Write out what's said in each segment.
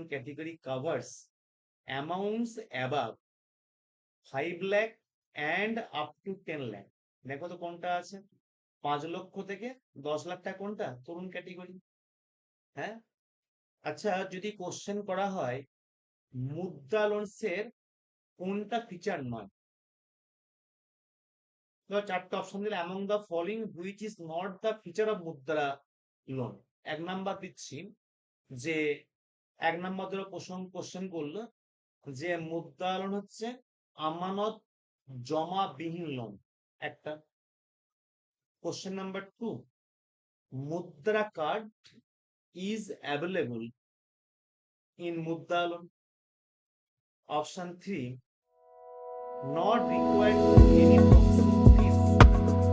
loan category covers amounts above 5 lakh and up to 10 lakh. দেখো তো কোনটা আছে, 5 লক্ষ থেকে 10 লাখ টাকা কোনটা তরুণ ক্যাটেগরি। হ্যাঁ, আচ্ছা যদি কোশ্চেন করা হয় মুদ্রা লোনসের কোনটা ফিচার নয়, তো চারটে অপশন দিলে among the following which is not the feature of মুদ্রা লোন। 1 নাম্বার দিচ্ছি যে 1 নাম্বার ধরো কোশ্চেন করলো যে মুদ্রা লোন হচ্ছে আমানত জমাবিহীন লোন একটা। কোশ্চেন নাম্বার 2, মুদ্রা card is available in Mudra loan. Option 3, not required any processing fees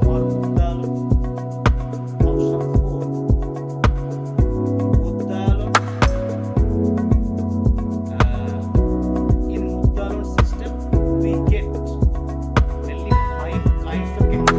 for Mudra loan. Option 4, Mudra loan in Mudra loan system we get mainly 5 kinds of capital.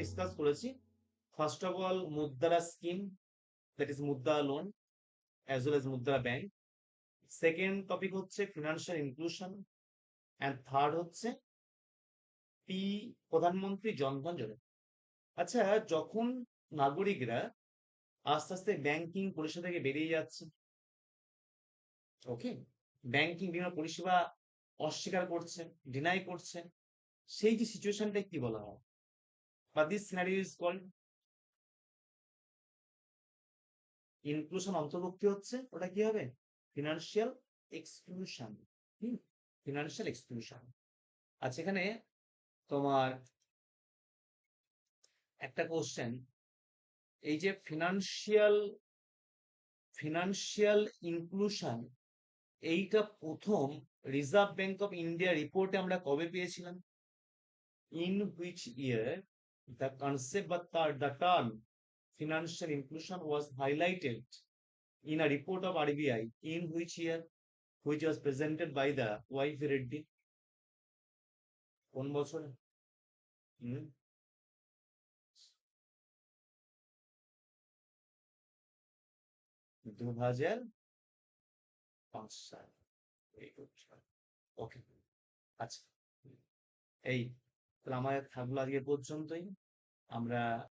Discuss করেছি। First of all মুদ্রা scheme, that is মুদ্রা loan as well as মুদ্রা bank. Second topic হচ্ছে financial inclusion, and third হচ্ছে প্রধানমন্ত্রী জনধন যোজনা। আচ্ছা, যখন নাগরিকরা আস্তে আস্তে ব্যাংকিং পরিষেবা থেকে বেরিয়ে যাচ্ছে, ওকে, ব্যাংকিং বিভিন্ন পরিষেবা অস্বীকার করছে, ডিনাই করছে, সেই যে সিচুয়েশনটা কি বলা হয়, বা this scenario is called inclusion. অন্তর্ভুক্তি হচ্ছে ওটা কি হবে, ফিনান্সিয়াল এক্সক্লুশন। Financial exclusion. আচ্ছা, এখানে তোমার একটা কোশ্চেন, এই যে ফিনান্সিয়াল ইনক্লুশন, এইটা প্রথম রিজার্ভ ব্যাংক অফ ইন্ডিয়া রিপোর্টে আমরা কবে পেয়েছিলাম? In which year the concept বা the term financial inclusion was highlighted in a report of RBI, in which year, which was presented by the YV Reddy? কোন বছরে? 2005 সাল। ওকে, আচ্ছা, এই তাহলে আমাদের থাকলো আজকে পর্যন্তই। আমরা